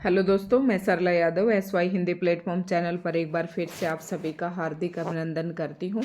Hello दोस्तों, मैं Sarla Yadav SY Hindi platform channel पर एक बार फिर से आप सभी का हार्दिक अभिनंदन करती हूं।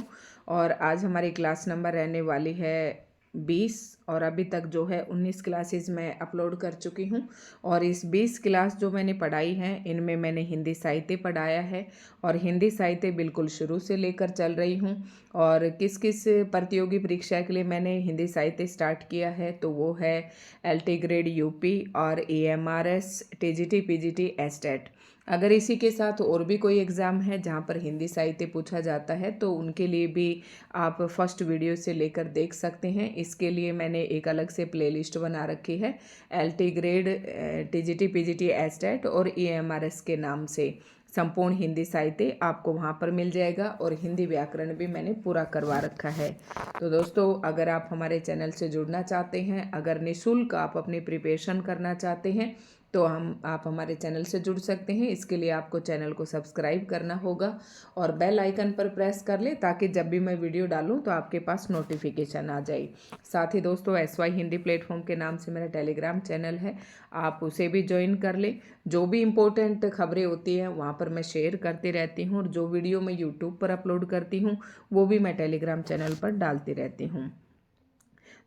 और आज हमारी क्लास नंबर रहने वाली है 20 और अभी तक जो है 19 क्लासेस मैं अपलोड कर चुकी हूं। और इस 20 क्लास जो मैंने पढ़ाई हैं इनमें मैंने हिंदी साहित्य पढ़ाया है और हिंदी साहित्य बिल्कुल शुरू से लेकर चल रही हूं। और किस किस प्रतियोगी परीक्षा के लिए मैंने हिंदी साहित्य स्टार्ट किया है तो वो है LT ग्रेड UP और AMRS TGT PGT एस्टेट। अगर इसी के साथ और भी कोई एग्ज़ाम है जहाँ पर हिंदी साहित्य पूछा जाता है तो उनके लिए भी आप फर्स्ट वीडियो से लेकर देख सकते हैं। इसके लिए मैंने एक अलग से प्लेलिस्ट बना रखी है LT grade TGT PGT estate और AMRS के नाम से। संपूर्ण हिंदी साहित्य आपको वहाँ पर मिल जाएगा और हिंदी व्याकरण भी मैंने पूरा करवा रखा है। तो दोस्तों, अगर आप हमारे चैनल से जुड़ना चाहते हैं, अगर निःशुल्क आप अपनी प्रिपरेशन करना चाहते हैं तो आप हमारे चैनल से जुड़ सकते हैं। इसके लिए आपको चैनल को सब्सक्राइब करना होगा और बेल आइकन पर प्रेस कर लें ताकि जब भी मैं वीडियो डालूं तो आपके पास नोटिफिकेशन आ जाए। साथ ही दोस्तों, SY हिंदी प्लेटफॉर्म के नाम से मेरा टेलीग्राम चैनल है, आप उसे भी ज्वाइन कर लें। जो भी इम्पोर्टेंट खबरें होती हैं वहाँ पर मैं शेयर करती रहती हूँ और जो वीडियो मैं यूट्यूब पर अपलोड करती हूँ वो भी मैं टेलीग्राम चैनल पर डालती रहती हूँ।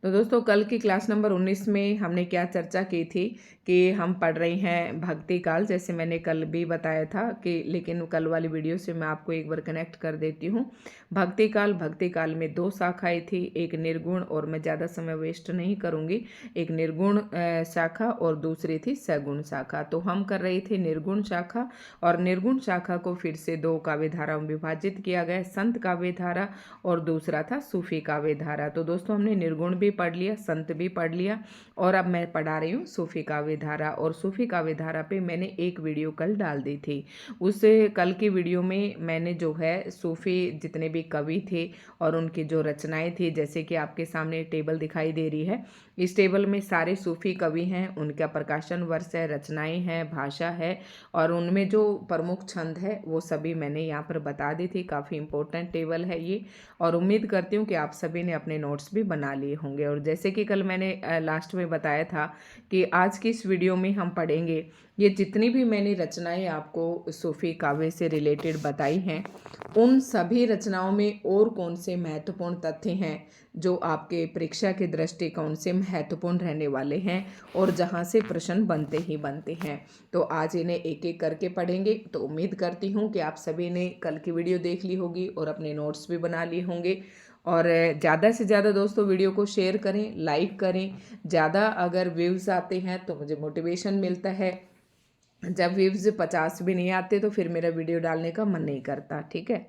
तो दोस्तों, कल की क्लास नंबर 19 में हमने क्या चर्चा की थी कि हम पढ़ रही हैं भक्ति काल, जैसे मैंने कल भी बताया था कि लेकिन कल वाली वीडियो से मैं आपको एक बार कनेक्ट कर देती हूँ। भक्ति काल में 2 शाखाएं थी, एक निर्गुण और मैं ज़्यादा समय वेस्ट नहीं करूँगी, एक निर्गुण शाखा और दूसरी थी सगुण शाखा। तो हम कर रही थी निर्गुण शाखा और निर्गुण शाखा को फिर से 2 काव्य धाराओं में विभाजित किया गया, संत काव्य धारा और दूसरा था सूफी काव्य धारा। तो दोस्तों, हमने निर्गुण भी पढ़ लिया, संत भी पढ़ लिया और अब मैं पढ़ा रही हूँ सूफी काव्य धारा। और सूफी काव्य धारा पे मैंने एक वीडियो कल डाल दी थी। उस कल की वीडियो में मैंने जो है सूफी जितने भी कवि थे और उनकी जो रचनाएं थी, जैसे कि आपके सामने टेबल दिखाई दे रही है, इस टेबल में सारे सूफी कवि हैं, उनका प्रकाशन वर्ष है, रचनाएं हैं, भाषा है और उनमें जो प्रमुख छंद है वो सभी मैंने यहाँ पर बता दी थी। काफ़ी इंपॉर्टेंट टेबल है ये और उम्मीद करती हूँ कि आप सभी ने अपने नोट्स भी बना लिए होंगे। और जैसे कि कल मैंने लास्ट में बताया था कि आज की इस वीडियो में हम पढ़ेंगे ये जितनी भी मैंने रचनाएं आपको सूफी काव्य से रिलेटेड बताई हैं उन सभी रचनाओं में और कौन से महत्वपूर्ण तथ्य हैं जो आपके परीक्षा के दृष्टिकोण से महत्वपूर्ण रहने वाले हैं और जहां से प्रश्न बनते ही बनते हैं। तो आज इन्हें एक एक करके पढ़ेंगे। तो उम्मीद करती हूँ कि आप सभी ने कल की वीडियो देख ली होगी और अपने नोट्स भी बना लिए होंगे। और ज़्यादा से ज़्यादा दोस्तों वीडियो को शेयर करें, लाइक करें। ज़्यादा अगर व्यूज़ आते हैं तो मुझे मोटिवेशन मिलता है, जब व्यूज़ 50 भी नहीं आते तो फिर मेरा वीडियो डालने का मन नहीं करता। ठीक है,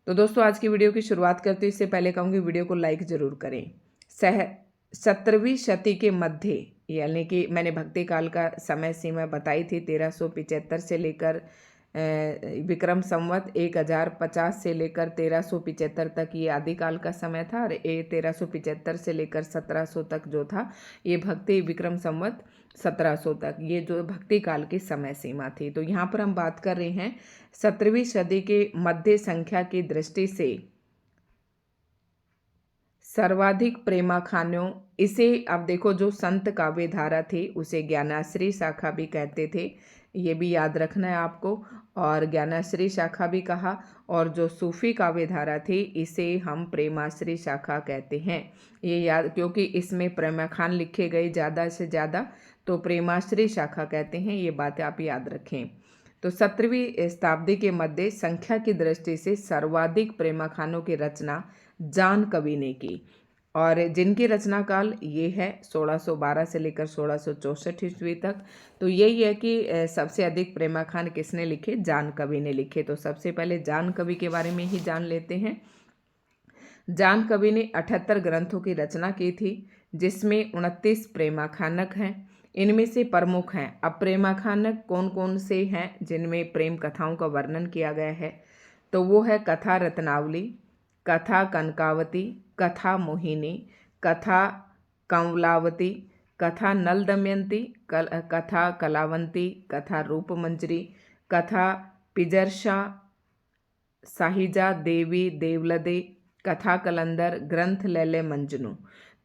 तो दोस्तों आज की वीडियो की शुरुआत करते इससे पहले कहूँगी वीडियो को लाइक ज़रूर करें। 17वीं शती के मध्य, यानी कि मैंने भक्ति काल का समय सीमा बताई थी 1375 से लेकर विक्रम संवत 1050 से लेकर 1375 तक ये आदिकाल का समय था और 1375 से लेकर 1700 तक जो था ये भक्ति विक्रम संवत 1700 तक ये जो भक्ति काल की समय सीमा थी। तो यहाँ पर हम बात कर रहे हैं 17वीं सदी के मध्य संख्या की दृष्टि से सर्वाधिक प्रेमाखानों, इसे अब देखो जो संत काव्य धारा थी उसे ज्ञानाश्री शाखा भी कहते थे, ये भी याद रखना है आपको, और ज्ञानाश्री शाखा भी कहा। और जो सूफी काव्य धारा थी इसे हम प्रेमाश्री शाखा कहते हैं, ये याद, क्योंकि इसमें प्रेमाखान लिखे गए ज़्यादा से ज़्यादा तो प्रेमाश्री शाखा कहते हैं, ये बातें आप याद रखें। तो 17वीं शताब्दी के मध्य संख्या की दृष्टि से सर्वाधिक प्रेमाखानों की रचना जान कवि ने की और जिनकी रचना काल ये है 1612 से लेकर 1664 ईस्वी तक। तो यही है कि सबसे अधिक प्रेमाखान किसने लिखे, जान कवि ने लिखे। तो सबसे पहले जान कवि के बारे में ही जान लेते हैं। जान कवि ने 78 ग्रंथों की रचना की थी जिसमें 29 प्रेमाखानक हैं। इनमें से प्रमुख हैं, अब प्रेमाखानक कौन कौन से हैं जिनमें प्रेम कथाओं का वर्णन किया गया है, तो वो है कथा रत्नावली, कथा कनकावती, कथा मोहिनी, कथा कंवलावती, कथा नल दमयंती, कथा कलावंती, कथा रूपमंजरी, कथा पिजरशा, साहिजा देवी देवलदे, कथा कलंदर, ग्रंथ लैले मंजनू।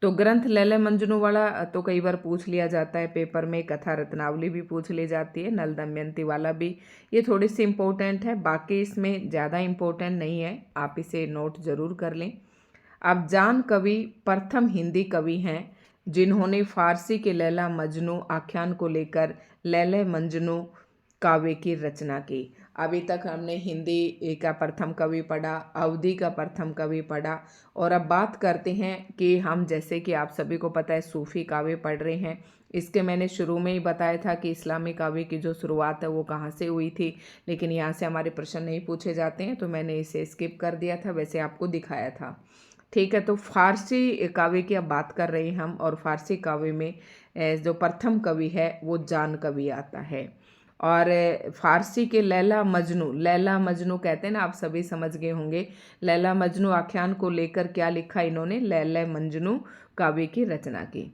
तो ग्रंथ लैला मंजनू वाला तो कई बार पूछ लिया जाता है पेपर में, कथा रत्नावली भी पूछ ली जाती है, नल दमयंती वाला भी, ये थोड़ी सी इम्पोर्टेंट है, बाकी इसमें ज़्यादा इम्पोर्टेंट नहीं है, आप इसे नोट जरूर कर लें। अब जान कवि प्रथम हिंदी कवि हैं जिन्होंने फारसी के लैला मजनू आख्यान को लेकर लैला मंजनू काव्य की रचना की। अभी तक हमने हिंदी का प्रथम कवि पढ़ा, अवधी का प्रथम कवि पढ़ा, और अब बात करते हैं कि हम, जैसे कि आप सभी को पता है, सूफी काव्य पढ़ रहे हैं। इसके मैंने शुरू में ही बताया था कि इस्लामी काव्य की जो शुरुआत है वो कहाँ से हुई थी, लेकिन यहाँ से हमारे प्रश्न नहीं पूछे जाते हैं तो मैंने इसे स्किप कर दिया था, वैसे आपको दिखाया था। ठीक है, तो फारसी काव्य की अब बात कर रहे हैं हम, और फारसी काव्य में जो प्रथम कवि है वो जान कवि आता है। और फारसी के लैला मजनू कहते हैं ना, आप सभी समझ गए होंगे। लैला मजनू आख्यान को लेकर क्या लिखा इन्होंने, लैला मंजनू काव्य की रचना की।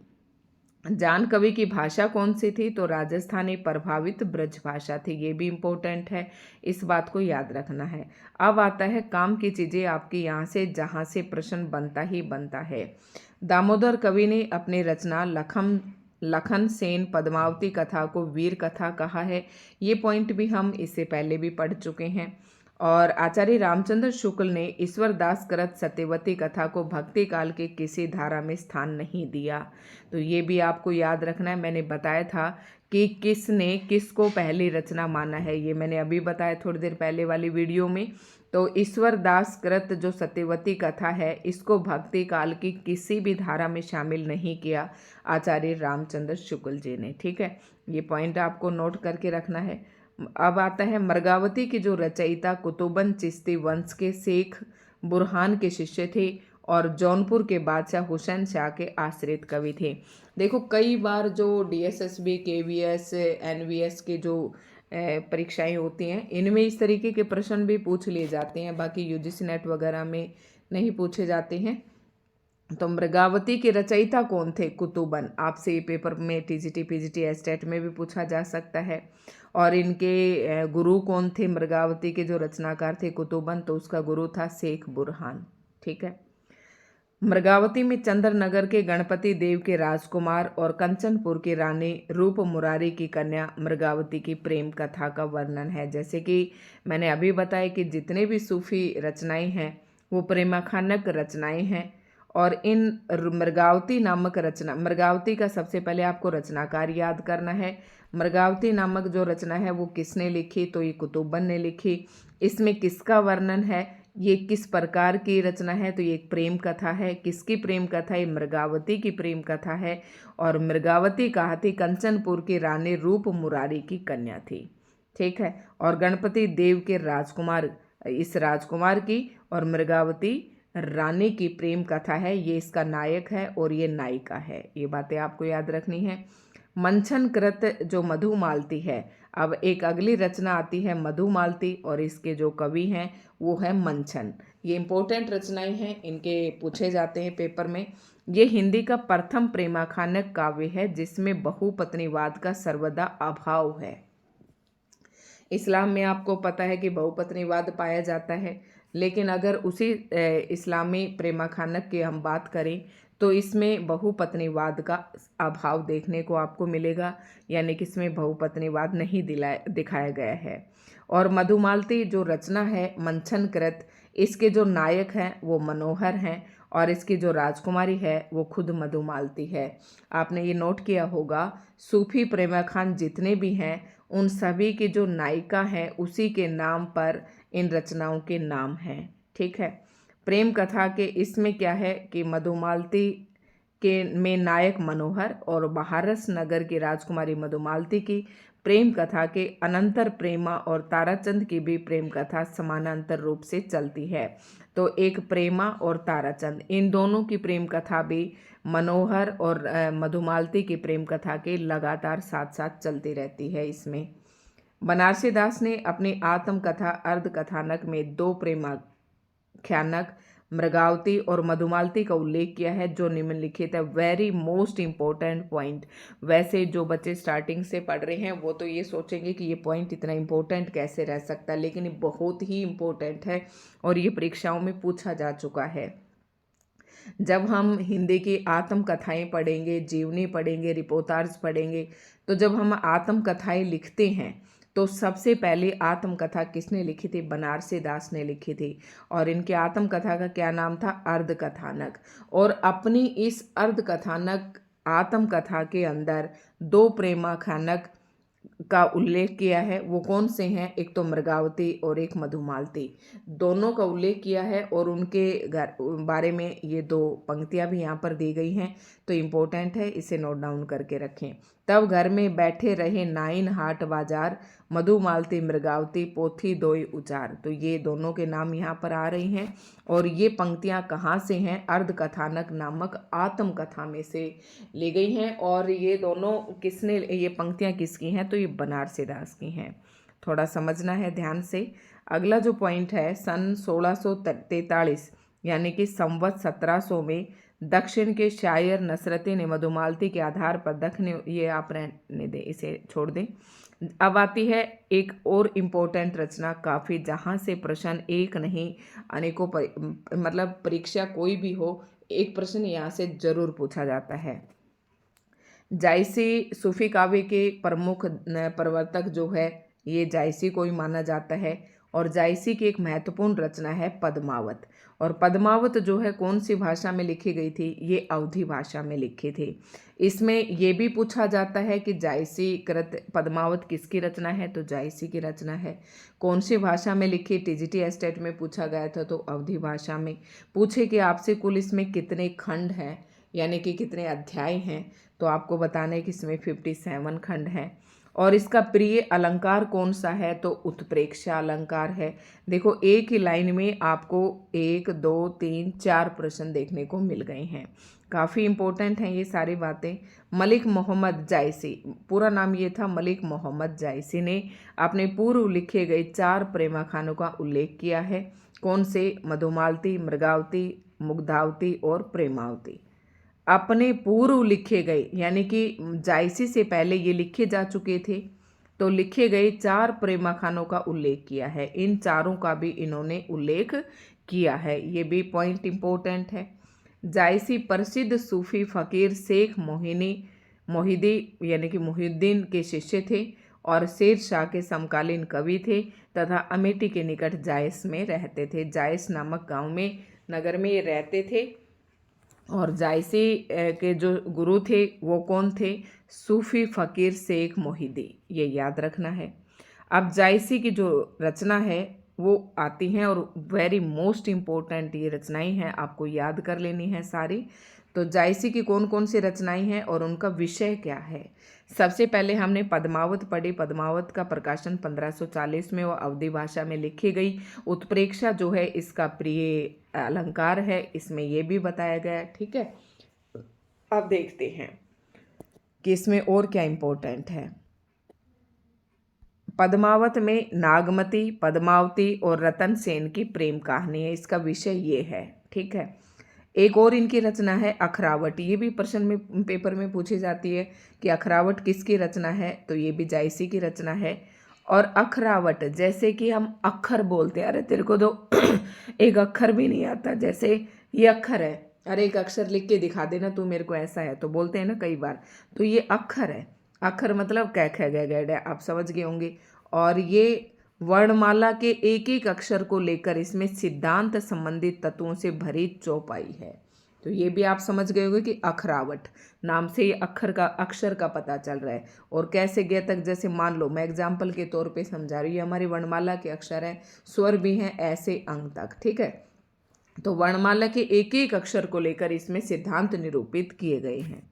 जान कवि की भाषा कौन सी थी, तो राजस्थानी प्रभावित ब्रज भाषा थी, ये भी इम्पोर्टेंट है, इस बात को याद रखना है। अब आता है काम की चीज़ें आपकी, यहाँ से जहाँ से प्रश्न बनता ही बनता है। दामोदर कवि ने अपनी रचना लखन सेन पद्मावती कथा को वीर कथा कहा है, ये पॉइंट भी हम इससे पहले भी पढ़ चुके हैं। और आचार्य रामचंद्र शुक्ल ने ईश्वर दास कृत सत्यवती कथा को भक्ति काल के किसी धारा में स्थान नहीं दिया, तो ये भी आपको याद रखना है। मैंने बताया था कि किसने किसको पहली रचना माना है, ये मैंने अभी बताया थोड़ी देर पहले वाली वीडियो में। तो ईश्वर दास कृत जो सत्यवती कथा है, इसको भक्ति काल की किसी भी धारा में शामिल नहीं किया आचार्य रामचंद्र शुक्ल जी ने। ठीक है, ये पॉइंट आपको नोट करके रखना है। अब आता है मृगावती की जो रचयिता कुतुबन चिश्ती वंश के शेख बुरहान के शिष्य थे और जौनपुर के बादशाह हुसैन शाह के आश्रित कवि थे। देखो, कई बार जो डीएसएसबी, केवीएस, एनवीएस के जो परीक्षाएं होती हैं, इनमें इस तरीके के प्रश्न भी पूछ लिए जाते हैं, बाकी यूजीसी नेट वगैरह में नहीं पूछे जाते हैं। तो मृगावती के रचयिता कौन थे, कुतुबन, आपसे ये पेपर में टीजीटी पीजीटी एस्टेट में भी पूछा जा सकता है। और इनके गुरु कौन थे, मृगावती के जो रचनाकार थे कुतुबन, तो उसका गुरु था शेख बुरहान। ठीक है, मृगावती में चंद्रनगर के गणपति देव के राजकुमार और कंचनपुर की रानी रूप मुरारी की कन्या मृगावती की प्रेम कथा का वर्णन है। जैसे कि मैंने अभी बताया कि जितने भी सूफी रचनाएं हैं वो प्रेमाखानक रचनाएं हैं, और इन मृगावती नामक रचना, मृगावती का सबसे पहले आपको रचनाकार याद करना है। मृगावती नामक जो रचना है वो किसने लिखी, तो ये कुतुबन ने लिखी। इसमें किसका वर्णन है, ये किस प्रकार की रचना है, तो ये एक प्रेम कथा है। किसकी प्रेम कथा, ये मृगावती की प्रेम कथा है। और मृगावती कहा थी कंचनपुर की रानी रूप मुरारी की कन्या थी। ठीक है, और गणपति देव के राजकुमार, इस राजकुमार की और मृगावती रानी की प्रेम कथा है, ये इसका नायक है और ये नायिका है, ये बातें आपको याद रखनी है। मंचन कृत जो मधुमालती है, अब एक अगली रचना आती है मधुमालती, और इसके जो कवि हैं वो है मंचन। ये इंपॉर्टेंट रचनाएं हैं, इनके पूछे जाते हैं पेपर में। ये हिंदी का प्रथम प्रेमाखानक काव्य है जिसमें बहुपत्नीवाद का सर्वदा अभाव है। इस्लाम में आपको पता है कि बहुपत्नीवाद पाया जाता है, लेकिन अगर उसी इस्लामी प्रेमाखानक की हम बात करें तो इसमें बहुपत्नीवाद का अभाव देखने को आपको मिलेगा, यानी कि इसमें बहुपत्नीवाद नहीं दिखाया गया है। और मधुमालती जो रचना है मंचन कृत, इसके जो नायक हैं वो मनोहर हैं, और इसकी जो राजकुमारी है वो खुद मधुमालती है। आपने ये नोट किया होगा, सूफी प्रेमाखान जितने भी हैं उन सभी की जो नायिका है उसी के नाम पर इन रचनाओं के नाम हैं। ठीक है, प्रेम कथा के इसमें क्या है कि मधुमालती के में नायक मनोहर और महारस नगर की राजकुमारी मधुमालती की प्रेम कथा के अनंतर प्रेमा और ताराचंद की भी प्रेम कथा समानांतर रूप से चलती है। तो एक प्रेमा और ताराचंद, इन दोनों की प्रेम कथा भी मनोहर और मधुमालती की प्रेम कथा के लगातार साथ साथ चलती रहती है। इसमें बनारसी दास ने अपनी आत्मकथा अर्ध कथानक में दो प्रेमाख्यानक मृगावती और मधुमालती का उल्लेख किया है जो निम्नलिखित है। Very most important point. वैसे जो बच्चे स्टार्टिंग से पढ़ रहे हैं वो तो ये सोचेंगे कि ये पॉइंट इतना इम्पोर्टेंट कैसे रह सकता है, लेकिन ये बहुत ही इम्पोर्टेंट है और ये परीक्षाओं में पूछा जा चुका है। जब हम हिंदी की आत्मकथाएं पढ़ेंगे, जीवनी पढ़ेंगे, रिपोर्टाज पढ़ेंगे, तो जब हम आत्मकथाएं लिखते हैं तो सबसे पहले आत्मकथा किसने लिखी थी? बनारसी दास ने लिखी थी। और इनकी आत्मकथा का क्या नाम था? अर्धकथानक। और अपनी इस अर्धकथानक आत्मकथा के अंदर दो प्रेमाख्यानक का उल्लेख किया है। वो कौन से हैं? एक तो मृगावती और एक मधुमालती, दोनों का उल्लेख किया है। और उनके बारे में ये दो पंक्तियां भी यहाँ पर दी गई हैं, तो इम्पोर्टेंट है, इसे नोट डाउन करके रखें। तब घर में बैठे रहे नाइन हाट बाजार, मधुमालती मृगावती पोथी दोई उचार। तो ये दोनों के नाम यहाँ पर आ रही हैं। और ये पंक्तियाँ कहाँ से हैं? अर्धकथानक नामक आत्मकथा में से ली गई हैं। और ये दोनों किसने, ये पंक्तियाँ किसकी हैं? तो ये बनारसी दास की हैं। थोड़ा समझना है ध्यान से। अगला जो पॉइंट है, सन 1643 यानी कि संवत 1700 में दक्षिण के शायर नसरती ने मधुमालती के आधार पर दक्षिण, ये आप रहने दें, इसे छोड़ दें। अब आती है एक और इम्पोर्टेंट रचना काफ़ी, जहाँ से प्रश्न एक नहीं अनेकों मतलब परीक्षा कोई भी हो, एक प्रश्न यहाँ से जरूर पूछा जाता है। जायसी सूफी काव्य के प्रमुख प्रवर्तक जो है, ये जायसी को ही माना जाता है। और जायसी की एक महत्वपूर्ण रचना है पद्मावत। और पद्मावत जो है कौन सी भाषा में लिखी गई थी? ये अवधी भाषा में लिखी थी। इसमें ये भी पूछा जाता है कि जायसी कृत पद्मावत किसकी रचना है? तो जायसी की रचना है। कौन सी भाषा में लिखी? टीजीटी एस्टेट में पूछा गया था, तो अवधी भाषा में। पूछे कि आपसे कुल इसमें कितने खंड हैं, यानी कि कितने अध्याय हैं, तो आपको बताना है कि इसमें 57 खंड हैं। और इसका प्रिय अलंकार कौन सा है? तो उत्प्रेक्षा अलंकार है। देखो एक ही लाइन में आपको 1 2 3 4 प्रश्न देखने को मिल गए हैं। काफ़ी इंपॉर्टेंट हैं ये सारी बातें। मलिक मोहम्मद जायसी, पूरा नाम ये था मलिक मोहम्मद जायसी, ने अपने पूर्व लिखे गए 4 प्रेमाखानों का उल्लेख किया है। कौन से? मधुमालती, मृगावती, मुग्धावती और प्रेमावती। अपने पूर्व लिखे गए, यानी कि जायसी से पहले ये लिखे जा चुके थे, तो लिखे गए 4 प्रेमाखानों का उल्लेख किया है। इन चारों का भी इन्होंने उल्लेख किया है, ये भी पॉइंट इम्पोर्टेंट है। जायसी प्रसिद्ध सूफी फकीर शेख मोहिदी यानी कि मोहिउद्दीन के शिष्य थे और शेर शाह के समकालीन कवि थे तथा अमेठी के निकट जायस में रहते थे। जायस नामक गांव में, नगर में ये रहते थे। और जायसी के जो गुरु थे वो कौन थे? सूफी फकीर शेख मोहिदी, ये याद रखना है। अब जायसी की जो रचना है वो आती हैं, और वेरी मोस्ट इम्पोर्टेंट ये रचनाएं हैं, आपको याद कर लेनी है सारी। तो जायसी की कौन कौन सी रचनाएं हैं और उनका विषय क्या है? सबसे पहले हमने पद्मावत पढ़ी। पद्मावत का प्रकाशन 1540 में, वो अवधी भाषा में लिखी गई। उत्प्रेक्षा जो है इसका प्रिय अलंकार है, इसमें ये भी बताया गया है। ठीक है, अब देखते हैं कि इसमें और क्या इम्पोर्टेंट है। पद्मावत में नागमती, पद्मावती और रतन सेन की प्रेम कहानी है, इसका विषय ये है। ठीक है, एक और इनकी रचना है अखरावट। ये भी प्रश्न में पेपर में पूछी जाती है कि अखरावट किसकी रचना है, तो ये भी जायसी की रचना है। और अखरावट, जैसे कि हम अक्षर बोलते हैं, अरे तेरे को तो एक अक्षर भी नहीं आता, जैसे ये अक्षर है, अरे एक अक्षर लिख के दिखा देना तू मेरे को, ऐसा है, तो बोलते हैं ना कई बार, तो ये अक्षर है। अक्षर मतलब कै ख ग घ ड़, आप समझ गए होंगे। और ये वर्णमाला के एक एक अक्षर को लेकर इसमें सिद्धांत संबंधित तत्वों से भरी चौपाई है। तो ये भी आप समझ गए होंगे कि अखरावट नाम से ये अक्षर का पता चल रहा है। और कैसे गए तक, जैसे मान लो मैं एग्जाम्पल के तौर पे समझा रही हूँ, ये हमारी वर्णमाला के अक्षर हैं, स्वर भी हैं, ऐसे अंक तक। ठीक है, तो वर्णमाला के एक एक अक्षर को लेकर इसमें सिद्धांत निरूपित किए गए हैं।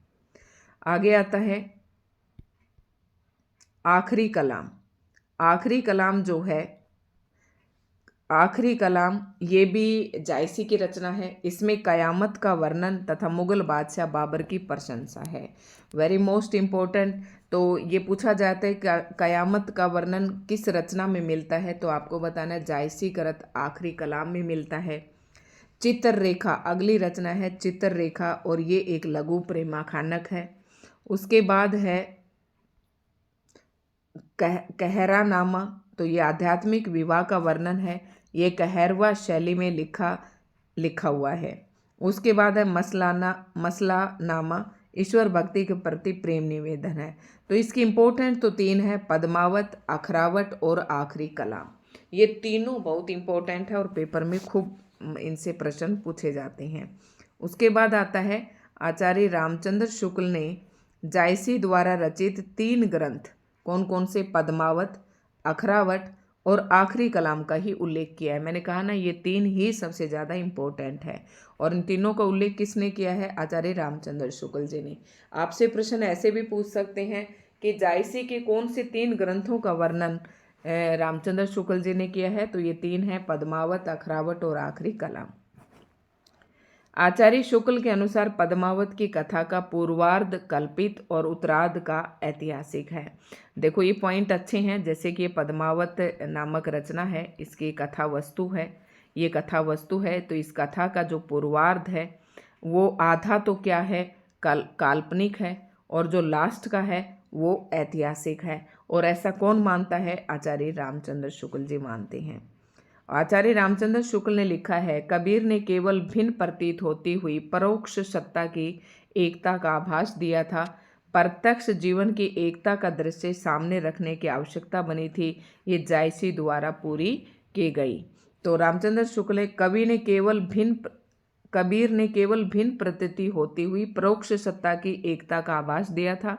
आगे आता है आखिरी कलाम। आखिरी कलाम जो है, आखिरी कलाम ये भी जायसी की रचना है। इसमें कयामत का वर्णन तथा मुगल बादशाह बाबर की प्रशंसा है। Very most important. तो ये पूछा जाता है कयामत का वर्णन किस रचना में मिलता है, तो आपको बताना है जायसी कृत आखिरी कलाम में मिलता है। चित्ररेखा अगली रचना है, चित्ररेखा, और ये एक लघु प्रेमाखानक है। उसके बाद है कहरानामा, तो ये आध्यात्मिक विवाह का वर्णन है, ये कहरवा शैली में लिखा हुआ है। उसके बाद है मसलानामा, ईश्वर भक्ति के प्रति प्रेम निवेदन है। तो इसकी इम्पोर्टेंट तो 3 है, पद्मावत, अखरावट और आखिरी कलाम। ये तीनों बहुत इम्पोर्टेंट है और पेपर में खूब इनसे प्रश्न पूछे जाते हैं। उसके बाद आता है आचार्य रामचंद्र शुक्ल ने जायसी द्वारा रचित 3 ग्रंथ कौन कौन से, पद्मावत, अखरावट और आखिरी कलाम का ही उल्लेख किया है। मैंने कहा ना ये 3 ही सबसे ज़्यादा इम्पोर्टेंट है और इन तीनों का उल्लेख किसने किया है, आचार्य रामचंद्र शुक्ल जी ने। आपसे प्रश्न ऐसे भी पूछ सकते हैं कि जायसी के कौन से 3 ग्रंथों का वर्णन रामचंद्र शुक्ल जी ने किया है, तो ये 3 है, पद्मावत, अखरावट और आखिरी कलाम। आचार्य शुक्ल के अनुसार पद्मावत की कथा का पूर्वार्ध कल्पित और उत्तरार्ध का ऐतिहासिक है। देखो ये पॉइंट अच्छे हैं, जैसे कि ये पद्मावत नामक रचना है, इसकी कथा वस्तु है, ये कथा वस्तु है, तो इस कथा का जो पूर्वार्ध है वो आधा तो क्या है, काल्पनिक है, और जो लास्ट का है वो ऐतिहासिक है। और ऐसा कौन मानता है, आचार्य रामचंद्र शुक्ल जी मानते हैं। आचार्य रामचंद्र शुक्ल ने लिखा है, कबीर ने केवल भिन्न प्रतीत होती हुई परोक्ष सत्ता की एकता का आभास दिया था। प्रत्यक्ष जीवन की एकता का दृश्य सामने रखने की आवश्यकता बनी थी, ये जायसी द्वारा पूरी की गई। तो रामचंद्र शुक्ल ने कबीर ने केवल भिन्न प्रतीति होती हुई परोक्ष सत्ता की एकता का आभास दिया था।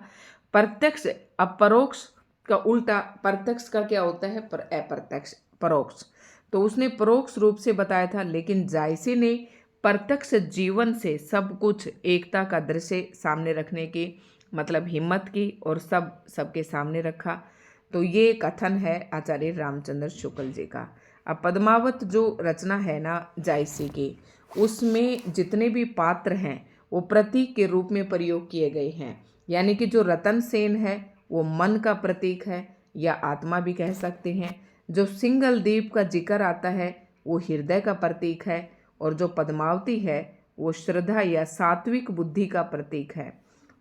प्रत्यक्ष, अब परोक्ष का उल्टा प्रत्यक्ष का क्या होता है, अप्रत्यक्ष, परोक्ष, तो उसने परोक्ष रूप से बताया था, लेकिन जायसी ने प्रत्यक्ष जीवन से सब कुछ एकता का दृश्य सामने रखने की मतलब हिम्मत की और सबके सामने रखा। तो ये कथन है आचार्य रामचंद्र शुक्ल जी का। अब पद्मावत जो रचना है ना जायसी की, उसमें जितने भी पात्र हैं वो प्रतीक के रूप में प्रयोग किए गए हैं। यानी कि जो रतन सेन है वो मन का प्रतीक है या आत्मा भी कह सकते हैं। जो सिंगल दीप का जिक्र आता है वो हृदय का प्रतीक है, और जो पद्मावती है वो श्रद्धा या सात्विक बुद्धि का प्रतीक है,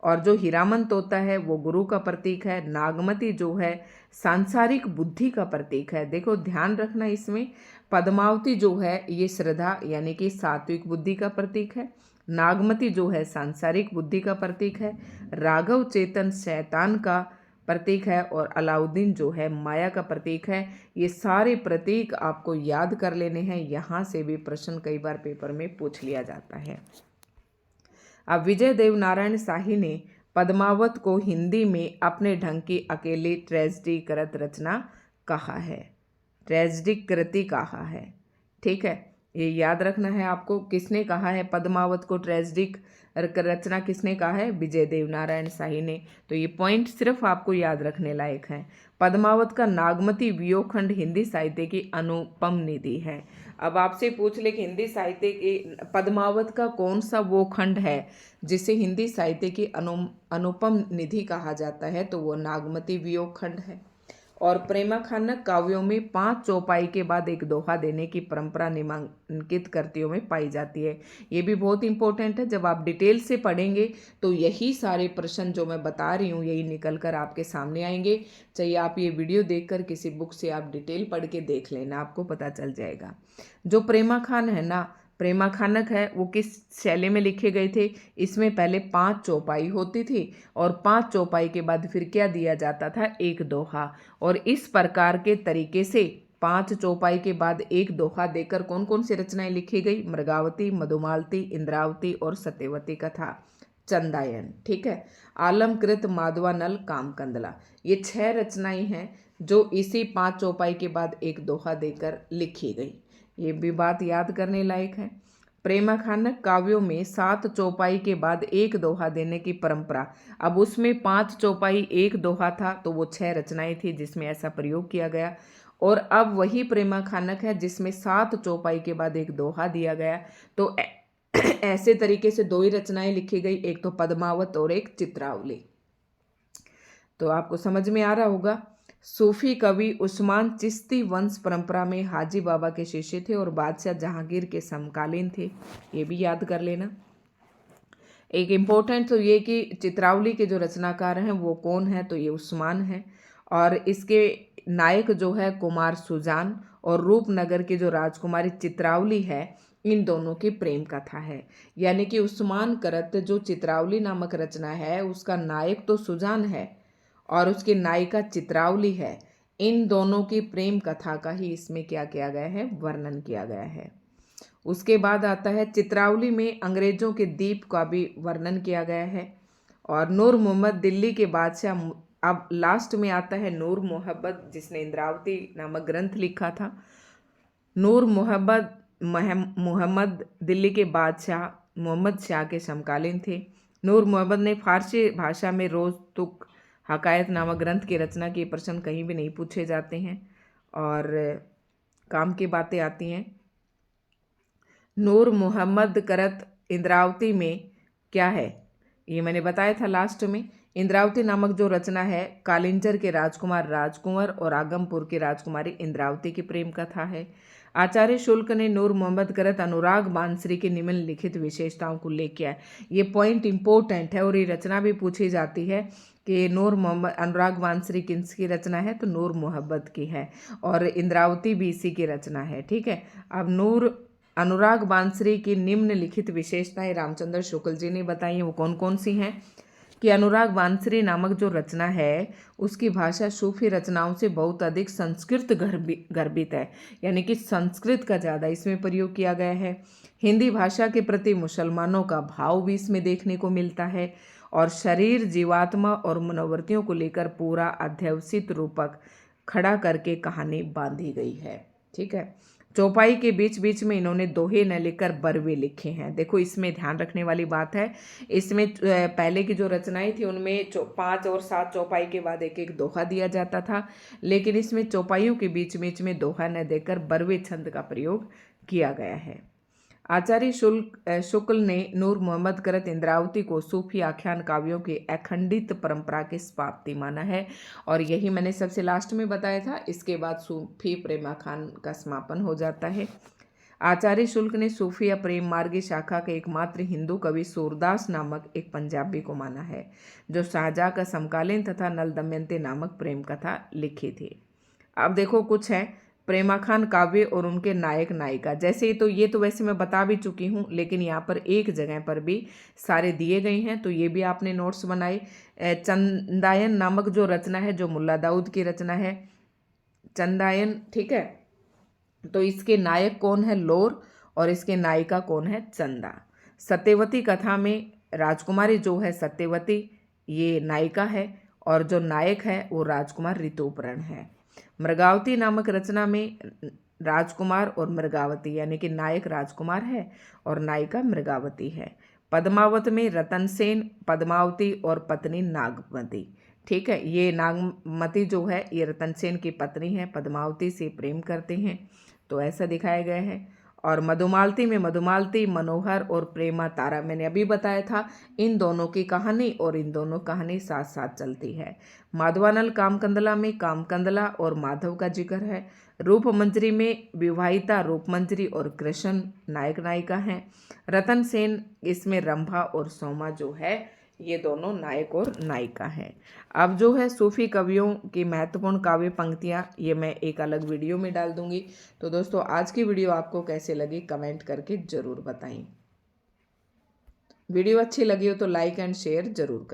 और जो हीरामंत होता है वो गुरु का प्रतीक है। नागमती जो है सांसारिक बुद्धि का प्रतीक है। देखो ध्यान रखना, इसमें पद्मावती जो है ये श्रद्धा यानी कि सात्विक बुद्धि का प्रतीक है, नागमती जो है सांसारिक बुद्धि का प्रतीक है, राघव चेतन शैतान का प्रतीक है, और अलाउद्दीन जो है माया का प्रतीक है। ये सारे प्रतीक आपको याद कर लेने हैं, यहाँ से भी प्रश्न कई बार पेपर में पूछ लिया जाता है। अब विजय देव नारायण शाही ने पद्मावत को हिंदी में अपने ढंग की अकेली ट्रेजिडी कृत रचना कहा है, ट्रेजिडी कृति कहा है। ठीक है, ये याद रखना है आपको, किसने कहा है पद्मावत को ट्रेजिडी रचना, किसने कहा है, विजय देव नारायण शाही ने। तो ये पॉइंट सिर्फ आपको याद रखने लायक है। पद्मावत का नागमती वियोग खंड हिंदी साहित्य की अनुपम निधि है। अब आपसे पूछ ले कि हिंदी साहित्य की पद्मावत का कौन सा वो खंड है जिसे हिंदी साहित्य की अनुपम निधि कहा जाता है, तो वो नागमती वियोग खंड है। और प्रेमाखानक काव्यों में 5 चौपाई के बाद एक दोहा देने की परंपरा निम्नलिखित कृतियों में पाई जाती है। ये भी बहुत इंपॉर्टेंट है, जब आप डिटेल से पढ़ेंगे तो यही सारे प्रश्न जो मैं बता रही हूँ यही निकल कर आपके सामने आएंगे। चाहिए आप ये वीडियो देखकर किसी बुक से आप डिटेल पढ़ के देख लेना, आपको पता चल जाएगा। जो प्रेमाखान है ना, प्रेमाखानक है, वो किस शैली में लिखे गए थे, इसमें पहले 5 चौपाई होती थी और 5 चौपाई के बाद फिर क्या दिया जाता था, एक दोहा। और इस प्रकार के तरीके से 5 चौपाई के बाद एक दोहा देकर कौन कौन सी रचनाएं लिखी गई, मृगावती, मधुमालती, इंद्रावती और सत्यवती कथा, चंदायन। ठीक है, आलमकृत, माधवानल, कामकंदला, ये 6 रचनाएं हैं जो इसी 5 चौपाई के बाद एक दोहा देकर लिखी गई। ये भी बात याद करने लायक है। प्रेमाखानक काव्यों में 7 चौपाई के बाद एक दोहा देने की परंपरा, अब उसमें 5 चौपाई एक दोहा था तो वो 6 रचनाएं थी जिसमें ऐसा प्रयोग किया गया, और अब वही प्रेमाखानक है जिसमें 7 चौपाई के बाद एक दोहा दिया गया। तो ऐसे तरीके से 2 ही रचनाएं लिखी गई, एक तो पद्मावत और एक चित्रावली। तो आपको समझ में आ रहा होगा। सूफी कवि उस्मान चिश्ती वंश परंपरा में हाजी बाबा के शिष्य थे और बादशाह जहांगीर के समकालीन थे, ये भी याद कर लेना। एक इम्पोर्टेंट तो ये कि चित्रावली के जो रचनाकार हैं वो कौन है, तो ये उस्मान है, और इसके नायक जो है कुमार सुजान, और रूपनगर की जो राजकुमारी चित्रावली है इन दोनों की प्रेम कथा है। यानी कि उस्मान करत जो चित्रावली नामक रचना है उसका नायक तो सुजान है और उसकी नायिका चित्रावली है। इन दोनों की प्रेम कथा का ही इसमें क्या किया गया है, वर्णन किया गया है। उसके बाद आता है चित्रावली में अंग्रेजों के द्वीप का भी वर्णन किया गया है। और नूर मोहम्मद दिल्ली के बादशाह, अब लास्ट में आता है नूर मोहम्मद जिसने इंद्रावती नामक ग्रंथ लिखा था। नूर मोहम्मद दिल्ली के बादशाह मोहम्मद शाह के समकालीन थे। नूर मोहम्मद ने फारसी भाषा में रोज तुक हकायत नामक ग्रंथ की रचना की। प्रश्न कहीं भी नहीं पूछे जाते हैं और काम की बातें आती हैं। नूर मोहम्मद करत इंद्रावती में क्या है, ये मैंने बताया था लास्ट में। इंद्रावती नामक जो रचना है कालिंजर के राजकुमार राजकुंवर और आगमपुर की राजकुमारी इंद्रावती की प्रेम कथा है। आचार्य शुल्क ने नूर मोहम्मद करत अनुराग बांसरी की निम्नलिखित विशेषताओं को लेके आए। ये पॉइंट इंपॉर्टेंट है और ये रचना भी पूछी जाती है कि नूर मोहम्मद अनुराग बांसरी किसकी रचना है, तो नूर मोहम्मद की है और इंद्रावती भी इसी की रचना है। ठीक है, अब नूर अनुराग बांसरी की निम्नलिखित विशेषताएं रामचंद्र शुक्ल जी ने बताई हैं। वो कौन कौन सी हैं कि अनुराग बांसरी नामक जो रचना है उसकी भाषा सूफी रचनाओं से बहुत अधिक संस्कृत गर्भित है। यानी कि संस्कृत का ज़्यादा इसमें प्रयोग किया गया है। हिंदी भाषा के प्रति मुसलमानों का भाव भी इसमें देखने को मिलता है और शरीर, जीवात्मा और मनोवृत्तियों को लेकर पूरा अध्यवसित रूपक खड़ा करके कहानी बांधी गई है। ठीक है, चौपाई के बीच बीच में इन्होंने दोहे न लिखकर बरवे लिखे हैं। देखो इसमें ध्यान रखने वाली बात है, इसमें पहले की जो रचनाएं थी उनमें 5 और 7 चौपाई के बाद एक एक दोहा दिया जाता था, लेकिन इसमें चौपाइयों के बीच बीच में दोहा न देकर बरवे छंद का प्रयोग किया गया है। आचार्य शुक्ल ने नूर मोहम्मद करत इंद्रावती को सूफी आख्यान काव्यों की अखंडित परंपरा की समाप्ति माना है और यही मैंने सबसे लास्ट में बताया था। इसके बाद सूफी प्रेमाख्यान का समापन हो जाता है। आचार्य शुल्क ने सूफी या प्रेम मार्गी शाखा के एकमात्र हिंदू कवि सूरदास नामक एक पंजाबी को माना है जो शाहजहां का समकालीन तथा नल दमयंती नामक प्रेम कथा लिखी थी। अब देखो कुछ है प्रेमाख्यान काव्य और उनके नायक नायिका। जैसे ये तो वैसे मैं बता भी चुकी हूँ, लेकिन यहाँ पर एक जगह पर भी सारे दिए गए हैं तो ये भी आपने नोट्स बनाए। चंदायन नामक जो रचना है जो मुल्ला दाऊद की रचना है, चंदायन। ठीक है, तो इसके नायक कौन है, लोर, और इसके नायिका कौन है, चंदा। सत्यवती कथा में राजकुमारी जो है सत्यवती ये नायिका है और जो नायक है वो राजकुमार ऋतुपर्ण है। मृगावती नामक रचना में राजकुमार और मृगावती यानी कि नायक राजकुमार है और नायिका मृगावती है। पद्मावत में रतनसेन, पद्मावती और पत्नी नागमती। ठीक है, ये नागमती जो है ये रतनसेन की पत्नी है, पद्मावती से प्रेम करते हैं तो ऐसा दिखाया गया है। और मधुमालती में मधुमालती, मनोहर और प्रेमा तारा मैंने अभी बताया था। इन दोनों की कहानी और इन दोनों कहानी साथ साथ चलती है। माधवानल कामकंदला में कामकंदला और माधव का जिक्र है। रूपमंजरी में विवाहिता रूपमंजरी और कृष्ण नायक नायिका हैं। रतन सेन इसमें रंभा और सोमा जो है ये दोनों नायक और नायिका हैं। अब जो है सूफी कवियों की महत्वपूर्ण काव्य पंक्तियाँ ये मैं एक अलग वीडियो में डाल दूंगी। तो दोस्तों आज की वीडियो आपको कैसे लगी कमेंट करके ज़रूर बताएं। वीडियो अच्छी लगी हो तो लाइक एंड शेयर जरूर करें।